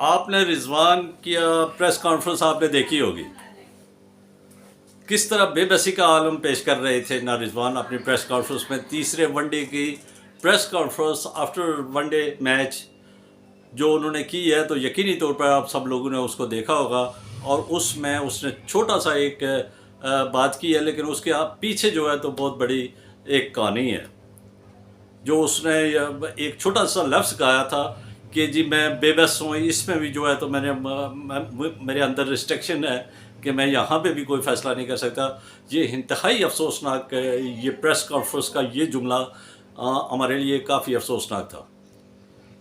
आपने रिजवान की press conference आपने देखी होगी, किस तरह बेबसी का आलम पेश कर रहे थे ना रिजवान अपनी प्रेस कॉन्फ्रेंस में। तीसरे वनडे की press conference after one day match जो उन्होंने की है, तो यकीनी तौर पर आप सब लोगों ने उसको देखा होगा। और उसमें उसने छोटा सा एक बात की है, लेकिन उसके आप पीछे जो है तो बहुत बड़ी एक कहानी है। जो उसने एक छोटा सा लफ्ज़ कहा था कि जी मैं बेबस हूँ, इसमें भी जो है तो मेरे अंदर रिस्ट्रिक्शन है कि मैं यहाँ पे भी कोई फ़ैसला नहीं कर सकता। ये इंतहाई अफसोसनाक ये प्रेस कॉन्फ्रेंस का ये जुमला हमारे लिए काफ़ी अफसोसनाक था।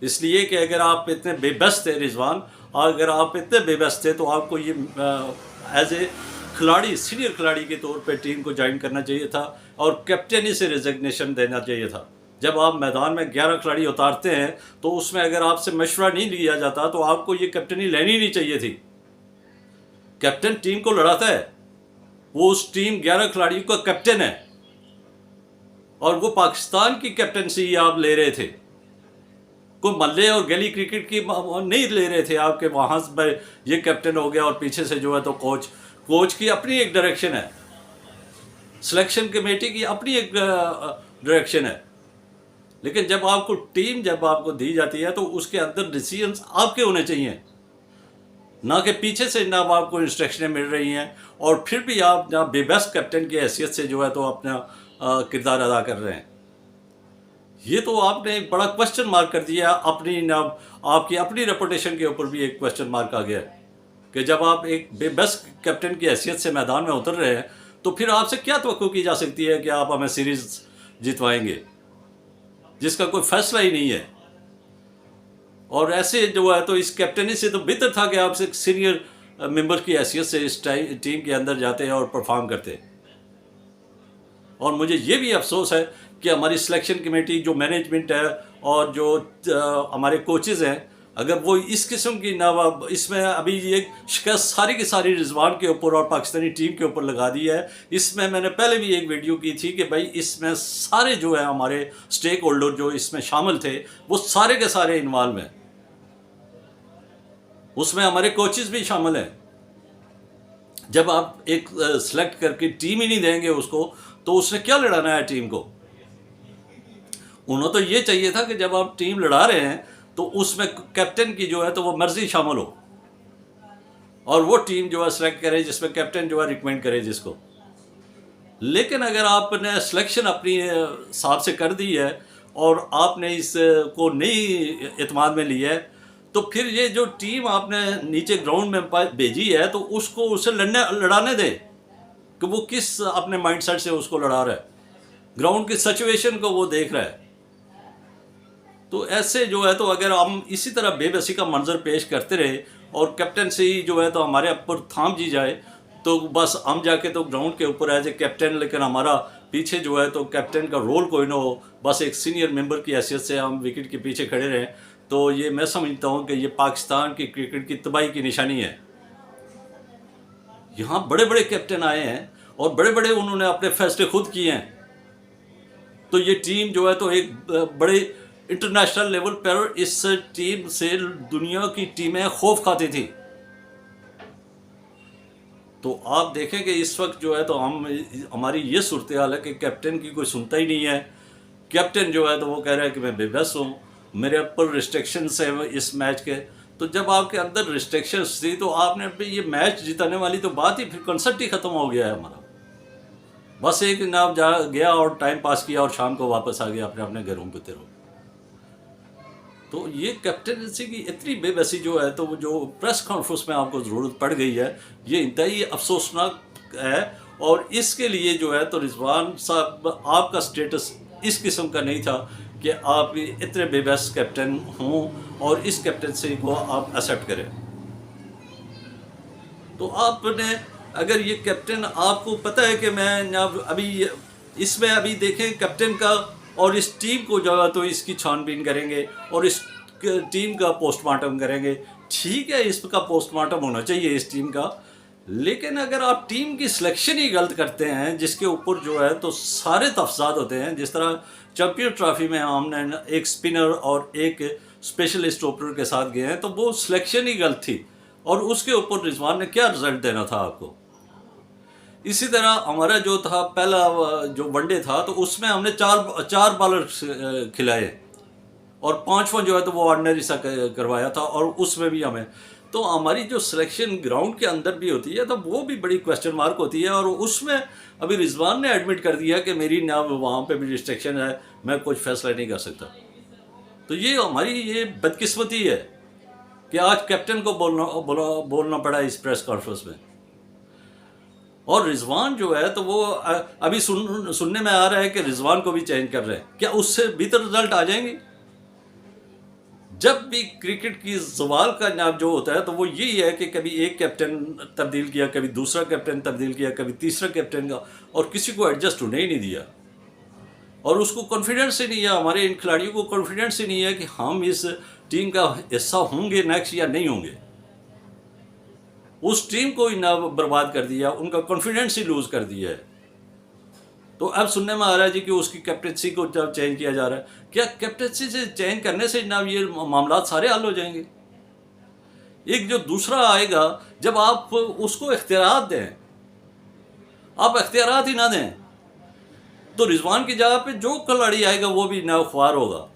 इसलिए कि अगर आप इतने बेबस थे रिजवान, अगर आप इतने बेबस थे तो आपको ये एज ए खिलाड़ी, सीनियर खिलाड़ी के तौर पे टीम को ज्वाइन करना चाहिए था और कैप्टनी से रिजिग्नेशन देना चाहिए था। जब आप मैदान में 11 खिलाड़ी उतारते हैं तो उसमें अगर आपसे मशवरा नहीं लिया जाता तो आपको ये कैप्टनी लेनी नहीं चाहिए थी। कैप्टन टीम को लड़ाता है, वो उस टीम 11 खिलाड़ियों का कैप्टन है और वो पाकिस्तान की कैप्टनसी आप ले रहे थे। कोई मल्ले और गली क्रिकेट की नहीं ले रहे थे आपके वहाँ से ये कैप्टन हो गया और पीछे से जो है तो कोच की अपनी एक डायरेक्शन है, सिलेक्शन कमेटी की अपनी एक डायरेक्शन है। लेकिन जब आपको दी जाती है तो उसके अंदर डिसीजंस आपके होने चाहिए, ना कि पीछे से ना आपको इंस्ट्रक्शनें मिल रही हैं और फिर भी आप ना बेबस कैप्टन की हैसियत से जो है तो अपना किरदार अदा कर रहे हैं। ये तो आपने एक बड़ा क्वेश्चन मार्क कर दिया आपकी अपनी रेपुटेशन के ऊपर भी एक क्वेश्चन मार्क आ गया कि जब आप एक बेबस कैप्टन की हैसियत से मैदान में उतर रहे हैं तो फिर आपसे क्या तवक्को की जा सकती है कि आप हमें सीरीज जितवाएंगे जिसका कोई फैसला ही नहीं है। और ऐसे जो है तो इस कैप्टनी से तो बेहतर था कि आप सीनियर मेंबर की हैसियत से इस टीम के अंदर जाते हैं और परफॉर्म करते। और मुझे ये भी अफसोस है कि हमारी सिलेक्शन कमेटी जो मैनेजमेंट है और जो हमारे कोचेज़ हैं, अगर वो इस किस्म की ना इसमें अभी ये शिकस्त सारी की सारी रिजवान के ऊपर और पाकिस्तानी टीम के ऊपर लगा दी है। इसमें मैंने पहले भी एक वीडियो की थी कि भाई इसमें सारे जो है हमारे स्टेक होल्डर जो इसमें शामिल थे वो सारे के सारे इन्वॉल्व हैं, उसमें हमारे कोचेज़ भी शामिल हैं। जब आप एक सिलेक्ट करके टीम ही नहीं देंगे उसको तो उसने क्या लड़ाना है टीम को। उन्होंने तो ये चाहिए था कि जब आप टीम लड़ा रहे हैं तो उसमें कैप्टन की जो है तो वो मर्जी शामिल हो और वो टीम जो है सेलेक्ट करे जिसमें कैप्टन जो है रिकमेंड करे जिसको। लेकिन अगर आपने सिलेक्शन अपनी हिसाब से कर दी है और आपने इसको नई एतमाद में लिया है तो फिर ये जो टीम आपने नीचे ग्राउंड में भेजी है तो उसको उससे लड़ाने दें कि वो किस अपने माइंडसेट से उसको लड़ा रहा है, ग्राउंड की सिचुएशन को वो देख रहा है। तो ऐसे जो है तो अगर हम इसी तरह बेबसी का मंजर पेश करते रहे और कैप्टन से ही जो है तो हमारे ऊपर थाम जी जाए तो बस हम जाके तो ग्राउंड के ऊपर एज ए कैप्टन, लेकिन हमारा पीछे जो है तो कैप्टन का रोल कोई ना हो, बस एक सीनियर मेंबर की हैसियत से हम विकेट के पीछे खड़े रहें, तो ये मैं समझता हूँ कि ये पाकिस्तान की क्रिकेट की तबाही की निशानी है। यहाँ बड़े बड़े कैप्टन आए हैं और बड़े बड़े उन्होंने अपने फैसले खुद किए हैं, तो ये टीम जो है तो एक बड़े इंटरनेशनल लेवल पर इस टीम से दुनिया की टीमें खौफ खाती थी। तो आप देखें कि इस वक्त जो है तो हमारी ये सूरत हाल है कि कैप्टन की कोई सुनता ही नहीं है। कैप्टन जो है तो वो कह रहा है कि मैं बेबस हूँ, मेरे ऊपर रिस्ट्रिक्शंस है इस मैच के। तो जब आपके अंदर रिस्ट्रिक्शंस थी तो आपने ये मैच जिताने वाली तो बात ही, फिर कंसेप्ट ही ख़त्म हो गया है हमारा। बस एक नाम जा गया और टाइम पास किया और शाम को वापस आ गया अपने अपने घरों पे तेरो। तो ये कैप्टनसी की इतनी बेबसी जो है तो वो जो प्रेस कॉन्फ्रेंस में आपको ज़रूरत पड़ गई है ये इंतहाई अफसोसनाक है। और इसके लिए जो है तो रिजवान साहब आपका स्टेटस इस किस्म का नहीं था कि आप इतने बेबस कैप्टन हों और इस कैप्टनसी को आप एक्सेप्ट करें। तो आपने अगर ये कैप्टन, आपको पता है कि मैं अभी इसमें अभी देखें कैप्टन का और इस टीम को जो है तो इसकी छानबीन करेंगे और इस टीम का पोस्टमार्टम करेंगे। ठीक है, इसका पोस्टमार्टम होना चाहिए इस टीम का, लेकिन अगर आप टीम की सिलेक्शन ही गलत करते हैं जिसके ऊपर जो है तो सारे तफसाद होते हैं, जिस तरह चैंपियन ट्रॉफी में हमने एक स्पिनर और एक स्पेशलिस्ट ओपनर के साथ गए हैं, तो वो सिलेक्शन ही गलत थी और उसके ऊपर रिजवान ने क्या रिजल्ट देना था आपको। इसी तरह हमारा जो था पहला जो वनडे था, तो उसमें हमने चार बॉलर खिलाए और पांचवा जो है तो वो ऑर्डिनरी सा करवाया था, और उसमें भी हमें तो हमारी जो सिलेक्शन ग्राउंड के अंदर भी होती है तो वो भी बड़ी क्वेश्चन मार्क होती है। और उसमें अभी रिजवान ने एडमिट कर दिया कि मेरी ना वहाँ पे भी रिस्ट्रिक्शन है, मैं कुछ फैसला नहीं कर सकता। तो ये हमारी ये बदकिस्मती है कि आज कैप्टन को बोलना पड़ा इस प्रेस कॉन्फ्रेंस में। और रिजवान जो है तो वो अभी सुनने में आ रहा है कि रिजवान को भी चेंज कर रहे हैं। क्या उससे बेहतर रिजल्ट आ जाएंगे? जब भी क्रिकेट की सवाल का नाम जो होता है तो वो यही है कि कभी एक कैप्टन तब्दील किया, कभी दूसरा कैप्टन तब्दील किया, कभी तीसरा कैप्टन का, और किसी को एडजस्ट होने ही नहीं दिया। और उसको कॉन्फिडेंस ही नहीं है, हमारे इन खिलाड़ियों को कॉन्फिडेंस ही नहीं है कि हम इस टीम का हिस्सा होंगे नेक्स्ट या नहीं होंगे। उस टीम को ही ना बर्बाद कर दिया, उनका कॉन्फिडेंस ही लूज कर दिया है। तो अब सुनने में आ रहा है जी कि उसकी कैप्टनसी को जब चेंज किया जा रहा है। क्या कैप्टनसी से चेंज करने से ना ये मामला सारे हल हो जाएंगे? एक जो दूसरा आएगा, जब आप उसको इख्तियारात दें, आप इख्तियारात ही ना दें, तो रिजवान की जगह पे जो खिलाड़ी आएगा वो भी नाख्वार होगा।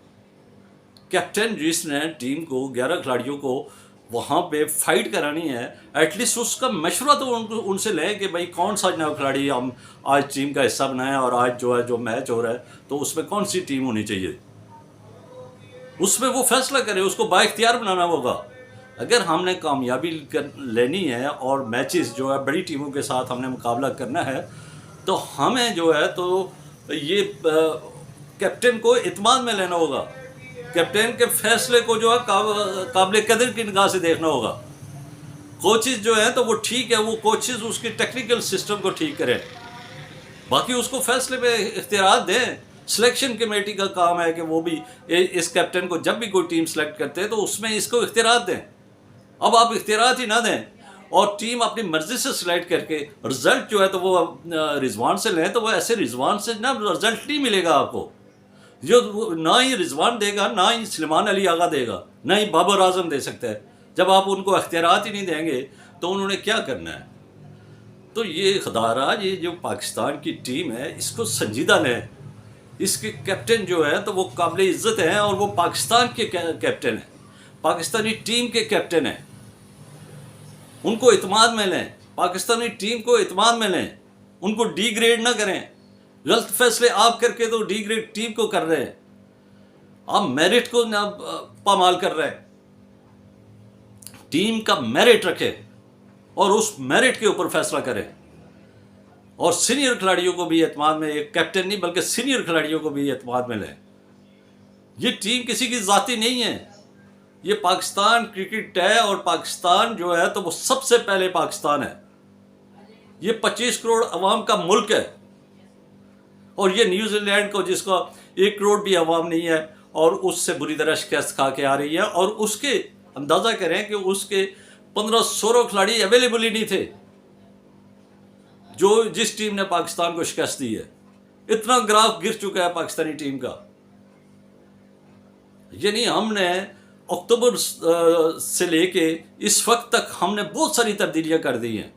कैप्टन जिसने टीम को 11 खिलाड़ियों को वहाँ पे फाइट करानी है, एटलीस्ट उसका मशवरा तो उनसे लें कि भाई कौन सा नया खिलाड़ी हम आज टीम का हिस्सा बनाएं, और आज जो है जो मैच हो रहा है तो उसमें कौन सी टीम होनी चाहिए, उसमें वो फैसला करे, उसको बाइख्तियार बनाना होगा। अगर हमने कामयाबी लेनी है और मैचेस जो है बड़ी टीमों के साथ हमने मुकाबला करना है, तो हमें जो है तो ये कैप्टन को इत्मीनान में लेना होगा। कैप्टन के फैसले को जो है काबिल कदर की निगाह से देखना होगा। कोचेस जो है तो वो ठीक है, वो कोचेस उसके टेक्निकल सिस्टम को ठीक करें, बाकी उसको फैसले पे इख्तियार दें। सिलेक्शन कमेटी का काम है कि वो भी इस कैप्टन को जब भी कोई टीम सेलेक्ट करते हैं तो उसमें इसको इख्तियार दें। अब आप इख्तियार ही ना दें और टीम अपनी मर्जी से सिलेक्ट करके रिजल्ट जो है तो वो रिजवान से लें, तो वो ऐसे रिजवान से ना रिजल्ट नहीं मिलेगा आपको। जो ना ही रिजवान देगा, ना ही सलमान अली आगा देगा, ना ही बाबर आजम दे सकता है। जब आप उनको इख्तियारात ही नहीं देंगे तो उन्होंने क्या करना है? तो ये खुदारा, ये जो पाकिस्तान की टीम है इसको संजीदा लें। इसके कैप्टन जो है तो वो काबिल इज़्ज़त हैं और वो पाकिस्तान के कैप्टन हैं, पाकिस्तानी टीम के कैप्टन हैं। उनको इत्मीनान में लें, पाकिस्तानी टीम को इत्मीनान में लें, उनको डी ग्रेड ना करें। गलत फैसले आप करके तो डी ग्रेड टीम को कर रहे हैं, आप मेरिट को ना पामाल कर रहे हैं। टीम का मेरिट रखें और उस मेरिट के ऊपर फैसला करें। और सीनियर खिलाड़ियों को भी एतमाद में, एक कैप्टन नहीं बल्कि सीनियर खिलाड़ियों को भी एतमाद में लें। ये टीम किसी की जाती नहीं है, ये पाकिस्तान क्रिकेट है और पाकिस्तान जो है तो वो सबसे पहले पाकिस्तान है। ये 25 करोड़ अवाम का मुल्क है और ये न्यूजीलैंड को जिसका 1 करोड़ भी अवाम नहीं है और उससे बुरी तरह शिकस्त खा के आ रही है। और उसके अंदाज़ा करें कि उसके 15-16 खिलाड़ी अवेलेबल ही नहीं थे जो जिस टीम ने पाकिस्तान को शिकस्त दी है। इतना ग्राफ गिर चुका है पाकिस्तानी टीम का। यानी हमने अक्टूबर से लेके इस वक्त तक हमने बहुत सारी तब्दीलियां कर दी हैं।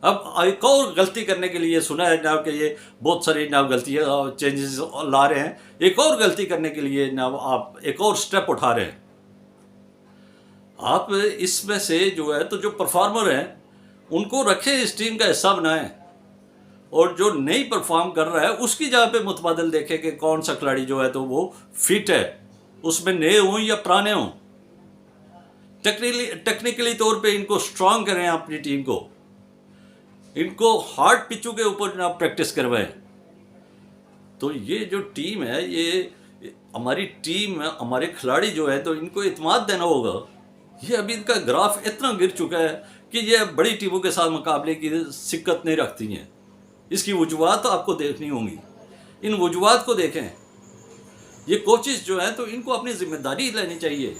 अब एक और गलती करने के लिए सुना है जनाब कि ये बहुत सारी जनाब गलतियाँ चेंजेस ला रहे हैं, एक और गलती करने के लिए जनाब आप एक और स्टेप उठा रहे हैं। आप इसमें से जो है तो जो परफॉर्मर हैं उनको रखें, इस टीम का हिस्सा बनाएं, और जो नहीं परफॉर्म कर रहा है उसकी जगह पे मुतबादल देखें कि कौन सा खिलाड़ी जो है तो वो फिट है, उसमें नए हों या पुराने हों। टेक्निकली तौर पे इनको स्ट्रांग करें, अपनी टीम को, इनको हार्ड पिचों के ऊपर ना प्रैक्टिस करवाएं। तो ये जो टीम है, ये हमारी टीम, हमारे खिलाड़ी जो है तो इनको इत्मीनान देना होगा। ये अभी इनका ग्राफ इतना गिर चुका है कि ये बड़ी टीमों के साथ मुकाबले की सिक्कत नहीं रखती हैं। इसकी वजूहात तो आपको देखनी होंगी, इन वजूहात को देखें। ये कोचेस जो हैं तो इनको अपनी जिम्मेदारी लेनी चाहिए।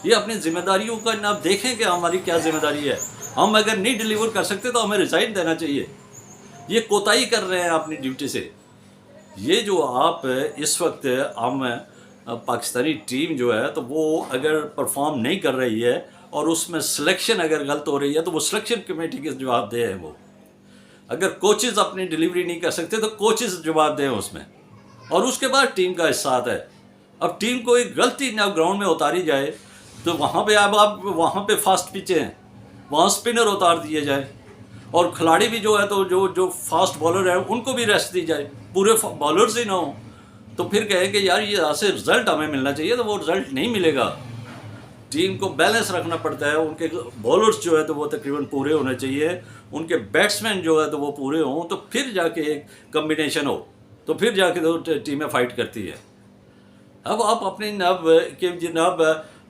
ये अपनी जिम्मेदारियों का ना देखें कि हमारी क्या जिम्मेदारी है। हम अगर नहीं डिलीवर कर सकते तो हमें रिज़ाइन देना चाहिए। ये कोताही कर रहे हैं अपनी ड्यूटी से। ये जो आप इस वक्त हम पाकिस्तानी टीम जो है तो वो अगर परफॉर्म नहीं कर रही है और उसमें सिलेक्शन अगर गलत हो रही है तो वो सिलेक्शन कमेटी के जवाबदेह है। वो अगर कोचेज़ अपनी डिलीवरी नहीं कर सकते तो कोचेज़ जवाबदेह हैं उसमें, और उसके बाद टीम का हिस्सा है। अब टीम को एक गलती ना ग्राउंड में उतारी जाए तो वहाँ पे अब आप वहाँ पे फास्ट पिचें हैं, वहाँ स्पिनर उतार दिए जाए, और खिलाड़ी भी जो है तो जो जो फास्ट बॉलर है उनको भी रेस्ट दी जाए, पूरे बॉलर्स ही ना हो। तो फिर कहें कि यार ये ऐसे रिजल्ट हमें मिलना चाहिए, तो वो रिजल्ट नहीं मिलेगा। टीम को बैलेंस रखना पड़ता है, उनके बॉलर्स जो है तो वो तकरीबन पूरे होने चाहिए, उनके बैट्समैन जो है तो वो पूरे हों, तो फिर जाके एक कम्बिनेशन हो, तो फिर जाके तो टीमें फाइट करती है। अब आप अपनी नब कि जनाब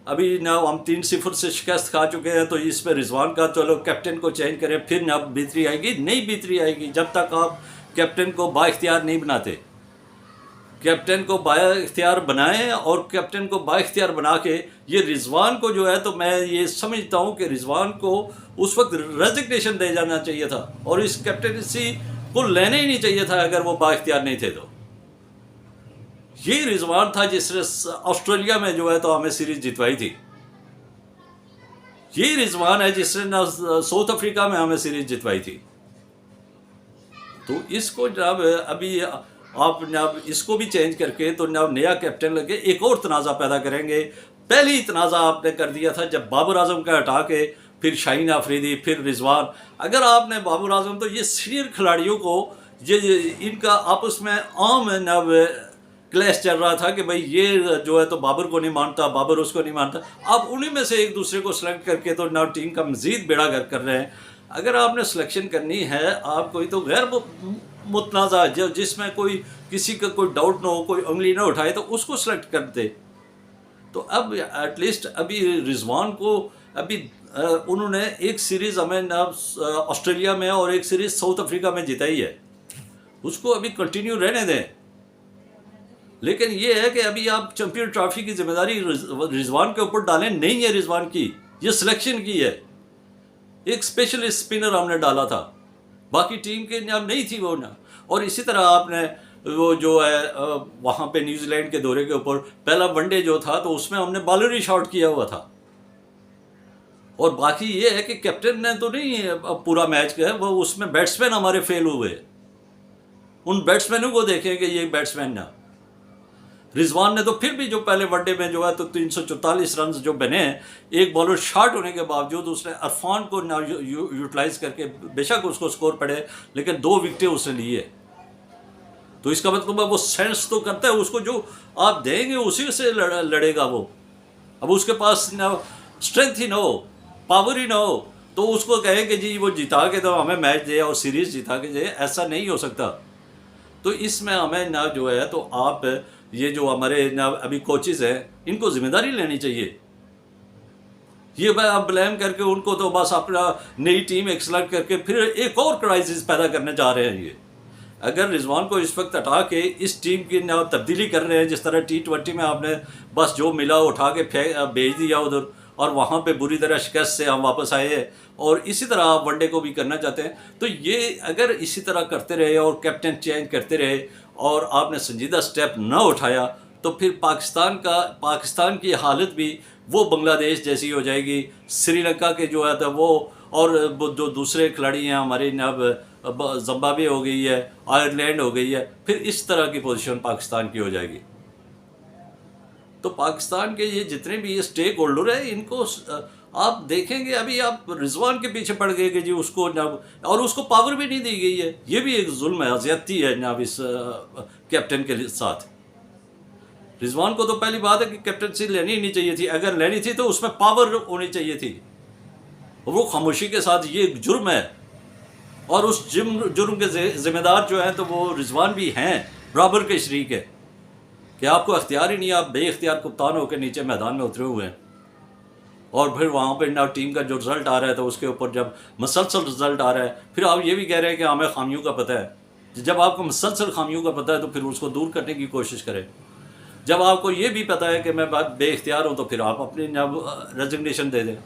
अभी ना हम 3-0 से शिकस्त खा चुके हैं, तो इस पर रिजवान का चलो कैप्टन को चेंज करें, फिर नब बेहतरी आएगी। नहीं बेहतरी आएगी जब तक आप कैप्टन को बाइख्तियार नहीं बनाते। कैप्टन को बाइख्तियार बनाएं, और कैप्टन को बाइख्तियार बना के ये रिजवान को जो है तो मैं ये समझता हूँ कि रिजवान को उस वक्त रेजिग्नेशन दे जाना चाहिए था, और इस कैप्टनसी को लेना ही नहीं चाहिए था अगर वो बाइख्तियार नहीं थे। तो ये रिजवान था जिसने ऑस्ट्रेलिया में जो है तो हमें सीरीज जितवाई थी। ये रिजवान है जिसने ना साउथ अफ्रीका में हमें सीरीज जितवाई थी। तो इसको जब अभी आप जब इसको भी चेंज करके तो जब नया कैप्टन लगे एक और तनाज़ा पैदा करेंगे। पहले ही तनाज़ा आपने कर दिया था जब बाबर आजम का हटा के फिर शाहीन आफरीदी फिर रिजवान। अगर आपने बाबर आजम, तो ये सीनियर खिलाड़ियों को ये इनका आपस में आम नब क्लैश चल रहा था कि भाई ये जो है तो बाबर को नहीं मानता, बाबर उसको नहीं मानता। आप उन्हीं में से एक दूसरे को सिलेक्ट करके तो ना टीम का मज़ीद बेड़ा गर्क कर रहे हैं। अगर आपने सिलेक्शन करनी है, आप कोई तो गैर मुतनाज़ा जिसमें कोई किसी का कोई डाउट ना हो, कोई उंगली ना उठाए, तो उसको सिलेक्ट कर दे। तो अब एटलीस्ट अभी रिजवान को अभी उन्होंने एक सीरीज़ हमें ना ऑस्ट्रेलिया में और एक सीरीज़ साउथ अफ्रीका में जिताई है, उसको अभी कंटिन्यू रहने दें। लेकिन ये है कि अभी आप चैंपियन ट्रॉफी की जिम्मेदारी रिजवान के ऊपर डालें, नहीं है रिजवान की, ये सिलेक्शन की है। एक स्पेशलिस्ट स्पिनर हमने डाला था, बाकी टीम के नाम नहीं थी वो ना। और इसी तरह आपने वो जो है वहाँ पे न्यूजीलैंड के दौरे के ऊपर पहला वनडे जो था तो उसमें हमने बॉलर ही शॉट किया हुआ था। और बाकी ये है कि कैप्टन ने तो नहीं पूरा मैच किया, वो उसमें बैट्समैन हमारे फेल हुए। उन बैट्समैनों को देखें कि ये बैट्समैन ना, रिजवान ने तो फिर भी जो पहले वनडे में जो है तो 344 रन जो बने, एक बॉलर शॉट होने के बावजूद उसने अरफान को ना यूटिलाइज करके, बेशक उसको स्कोर पड़े लेकिन 2 विकेटें उसने लिए। तो इसका मतलब है वो सेंस तो करता है, उसको जो आप देंगे उसी से लड़ेगा वो। अब उसके पास ना स्ट्रेंथ ही ना हो, पावर ही ना हो, तो उसको कहे कि जी वो जिता के तो हमें मैच दे और सीरीज़ जिता के दे, ऐसा नहीं हो सकता। तो इसमें हमें ना जो है तो आप ये जो हमारे ना अभी कोचेज़ हैं इनको जिम्मेदारी लेनी चाहिए। ये आप ब्लेम करके उनको तो बस अपना नई टीम एक सेलेक्ट करके फिर एक और क्राइसिस पैदा करने जा रहे हैं। ये अगर रिजवान को इस वक्त हटा के इस टीम की ना तब्दीली कर रहे हैं, जिस तरह T20 में आपने बस जो मिला उठा के भेज दिया उधर, और वहाँ पे बुरी तरह शिकस्त से हम वापस आए हैं, और इसी तरह आप वनडे को भी करना चाहते हैं। तो ये अगर इसी तरह करते रहे और कैप्टन चेंज करते रहे और आपने संजीदा स्टेप न उठाया, तो फिर पाकिस्तान की हालत भी वो बांग्लादेश जैसी हो जाएगी, श्रीलंका के जो है तो वो, और जो दूसरे खिलाड़ी हैं हमारे अब जिम्बाब्वे हो गई है, आयरलैंड हो गई है, फिर इस तरह की पोजीशन पाकिस्तान की हो जाएगी। तो पाकिस्तान के ये जितने भी ये स्टेक होल्डर है, इनको आप देखेंगे अभी आप रिजवान के पीछे पड़ गए कि जी उसको जनाब, और उसको पावर भी नहीं दी गई है। ये भी एक जुल्म है, ज़्यादती है जनाब इस कैप्टन के साथ। रिजवान को तो पहली बात है कि कैप्टनसी लेनी ही नहीं चाहिए थी, अगर लेनी थी तो उसमें पावर होनी चाहिए थी। वो खामोशी के साथ ये जुर्म है, और उस जुर्म के जिम्मेदार जो हैं तो वो रिजवान भी हैं, बराबर के शरीक है कि आपको अख्तियार ही नहीं, आप बेइख्तियार कप्तान होकर नीचे मैदान में उतरे हुए हैं। और फिर वहाँ पर ना टीम का जो रिज़ल्ट आ रहा है तो उसके ऊपर जब मुसलसल रिज़ल्ट आ रहा है, फिर आप ये भी कह रहे हैं कि हमें खामियों का पता है। जब आपको मुसलसल खामियों का पता है तो फिर उसको दूर करने की कोशिश करें। जब आपको ये भी पता है कि मैं बेइख्तियार हूँ, तो फिर आप अपनी रेजिग्नेशन दे दें।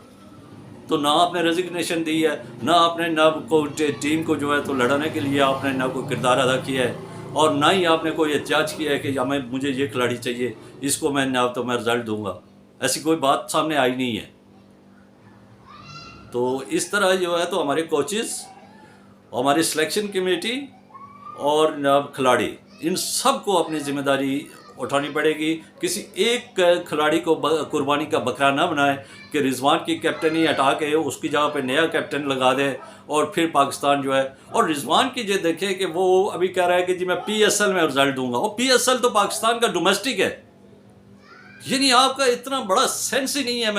तो ना आपने रेजिग्नेशन दी है, ना आपने ना को टीम को जो है तो लड़ाने के लिए आपने ना कोई किरदार अदा किया है, और ना ही आपने कोई एहतियाज किया है कि हमें मुझे ये खिलाड़ी चाहिए, इसको मैं ना तो मैं रिज़ल्ट दूंगा। ऐसी कोई बात सामने आई नहीं है। तो इस तरह जो है तो हमारे कोचेज़, हमारी सिलेक्शन कमेटी और खिलाड़ी, इन सब को अपनी ज़िम्मेदारी उठानी पड़ेगी। किसी एक खिलाड़ी को कुर्बानी का बकरा ना बनाए कि रिजवान की कैप्टनी हटा के उसकी जगह पे नया कैप्टन लगा दे और फिर पाकिस्तान जो है। और रिजवान की जो देखें कि वो अभी कह रहा है कि जी मैं PSL में रिजल्ट दूंगा, और PSL तो पाकिस्तान का डोमेस्टिक है। यानी आपका इतना बड़ा सेंस ही नहीं है।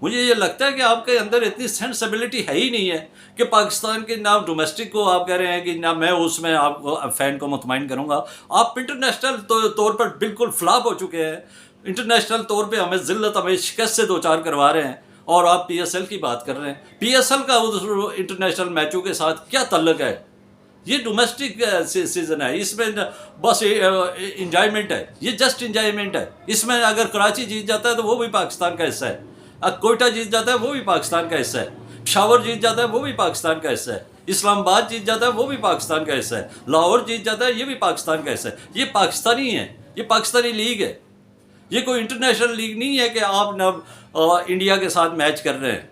मुझे ये लगता है कि आपके अंदर इतनी सेंसिबिलिटी है ही नहीं है कि पाकिस्तान के ना डोमेस्टिक को आप कह रहे हैं कि ना मैं उसमें आपको फ़ैन को मुतमईन करूंगा। आप इंटरनेशनल तौर पर बिल्कुल फ्लॉप हो चुके हैं। इंटरनेशनल तौर पे हमें ज़िल्लत, हमें शिकस्त से दो चार करवा रहे हैं, और आप PSL की बात कर रहे हैं। PSL का इंटरनेशनल मैचों के साथ क्या ताल्लुक है? ये डोमेस्टिक सीजन है, इसमें बस इंजॉयमेंट है, ये जस्ट इंजॉयमेंट है। इसमें अगर कराची जीत जाता है तो वो भी पाकिस्तान का हिस्सा है, अगर कोयटा जीत जाता है वो भी पाकिस्तान का हिस्सा है, पेशावर जीत जाता है वो भी पाकिस्तान का हिस्सा है, इस्लामाबाद जीत जाता है वो भी पाकिस्तान का हिस्सा है, लाहौर जीत जाता है ये भी पाकिस्तान का हिस्सा है। ये पाकिस्तानी है, ये पाकिस्तानी लीग है, ये कोई इंटरनेशनल लीग नहीं है कि आप न इंडिया के साथ मैच कर रहे हैं,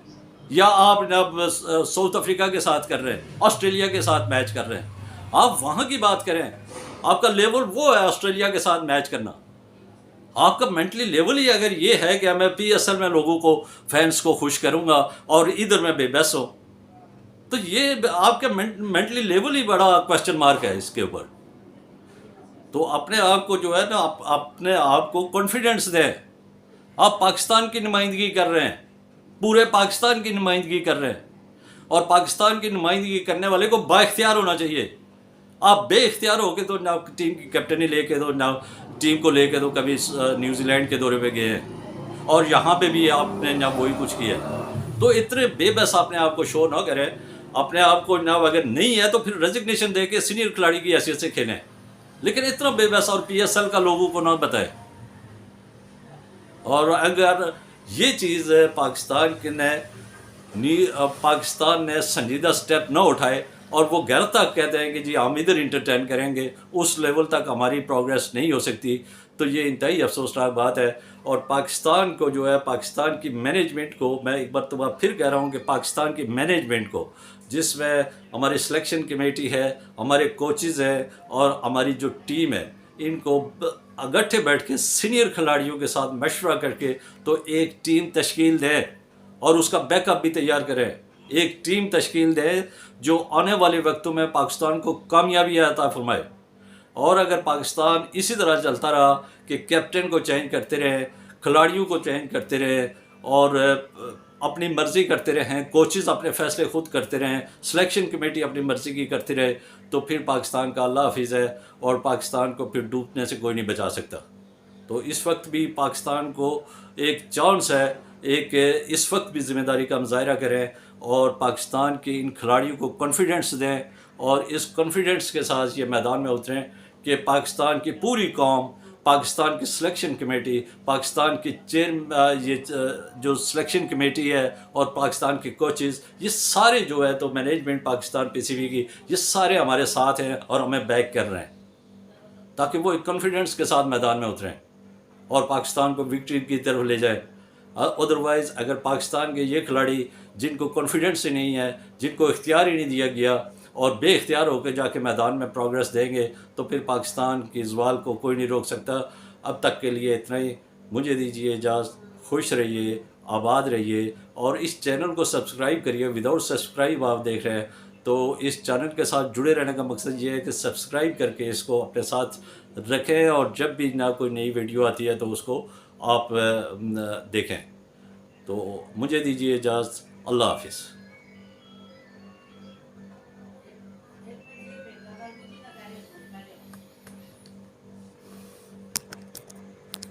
या आप न साउथ अफ्रीका के साथ कर रहे हैं, ऑस्ट्रेलिया के साथ मैच कर रहे हैं। आप वहाँ की बात करें, आपका लेवल वो है ऑस्ट्रेलिया के साथ मैच करना। आपका मेंटली लेवल ही अगर ये है कि मैं PSL में लोगों को, फैंस को खुश करूँगा और इधर मैं बेबस हूँ, तो ये आपका मेंटली लेवल ही बड़ा क्वेश्चन मार्क है इसके ऊपर। तो अपने आप को जो है ना, अपने आप को कॉन्फिडेंस दें। आप पाकिस्तान की नुमाइंदगी कर रहे हैं, पूरे पाकिस्तान की नुमाइंदगी कर रहे हैं, और पाकिस्तान की नुमाइंदगी करने वाले को बाइख्तियार होना चाहिए। आप बेख्तियार होके तो ना टीम की कैप्टनी लेके दो, ना टीम को लेके दो, कभी न्यूजीलैंड के दौरे पे गए हैं और यहाँ पे भी आपने ना वही कुछ किया है। तो इतने बेबस अपने आप को शो ना करें। अपने आप को ना अगर नहीं है तो फिर रेजिग्नेशन दे के सीनियर खिलाड़ी की हैसियत से खेलें, लेकिन इतना बेबस और PSL का लोगों को ना बताए। और अगर ये चीज़ पाकिस्तान ने संजीदा स्टेप न उठाए और वो गैर तक कहते हैं कि जी हम इधर इंटरटेन करेंगे, उस लेवल तक हमारी प्रोग्रेस नहीं हो सकती, तो ये इंतहाई अफसोसनाक बात है। और पाकिस्तान को जो है, पाकिस्तान की मैनेजमेंट को, मैं एक बार फिर कह रहा हूँ कि पाकिस्तान की मैनेजमेंट को, जिसमें हमारी सिलेक्शन कमेटी है, हमारे कोचेज़ हैं और हमारी जो टीम है, इनको इकट्ठे बैठ के सीनियर खिलाड़ियों के साथ मशवरा करके तो एक टीम तश्कील दें और उसका बैकअप भी तैयार करें। एक टीम तश्कील दें जो आने वाले वक्तों में पाकिस्तान को कामयाबी अता फरमाए। और अगर पाकिस्तान इसी तरह चलता रहा कि कैप्टन को चेंज करते रहे, खिलाड़ियों को चेंज करते रहे और अपनी मर्ज़ी करते रहें, कोचेज़ अपने फ़ैसले खुद करते रहें, सिलेक्शन कमेटी अपनी मर्ज़ी की करती रहे, तो फिर पाकिस्तान का अल्लाह हाफिज़ है और पाकिस्तान को फिर डूबने से कोई नहीं बचा सकता। तो इस वक्त भी पाकिस्तान को एक चांस है, इस वक्त भी ज़िम्मेदारी का मुजाहरा करें और पाकिस्तान के इन खिलाड़ियों को कॉन्फिडेंस दें और इस कॉन्फिडेंस के साथ ये मैदान में उतरें कि पाकिस्तान की पूरी कौम, पाकिस्तान की सिलेक्शन कमेटी, पाकिस्तान की जो सिलेक्शन कमेटी है और पाकिस्तान के कोचेज़, ये सारे जो है तो मैनेजमेंट पाकिस्तान PCB की, ये सारे हमारे साथ हैं और हमें बैक कर रहे हैं, ताकि वो एक कॉन्फिडेंस के साथ मैदान में उतरें और पाकिस्तान को विक्ट्री की तरफ ले जाए। अदरवाइज़ अगर पाकिस्तान के ये खिलाड़ी जिनको कॉन्फिडेंस ही नहीं है, जिनको इख्तियार ही नहीं दिया गया और बेख्तियार होकर जाके मैदान में प्रोग्रेस देंगे, तो फिर पाकिस्तान की ज़वाल को कोई नहीं रोक सकता। अब तक के लिए इतना ही, मुझे दीजिए इजाज़त। खुश रहिए, आबाद रहिए और इस चैनल को सब्सक्राइब करिए। विदाउट सब्सक्राइब आप देख रहे हैं तो इस चैनल के साथ जुड़े रहने का मकसद ये है कि सब्सक्राइब करके इसको अपने साथ रखें और जब भी ना कोई नई वीडियो आती है तो उसको आप देखें। तो मुझे दीजिए इजाज़त। अल्लाह हाफिज़।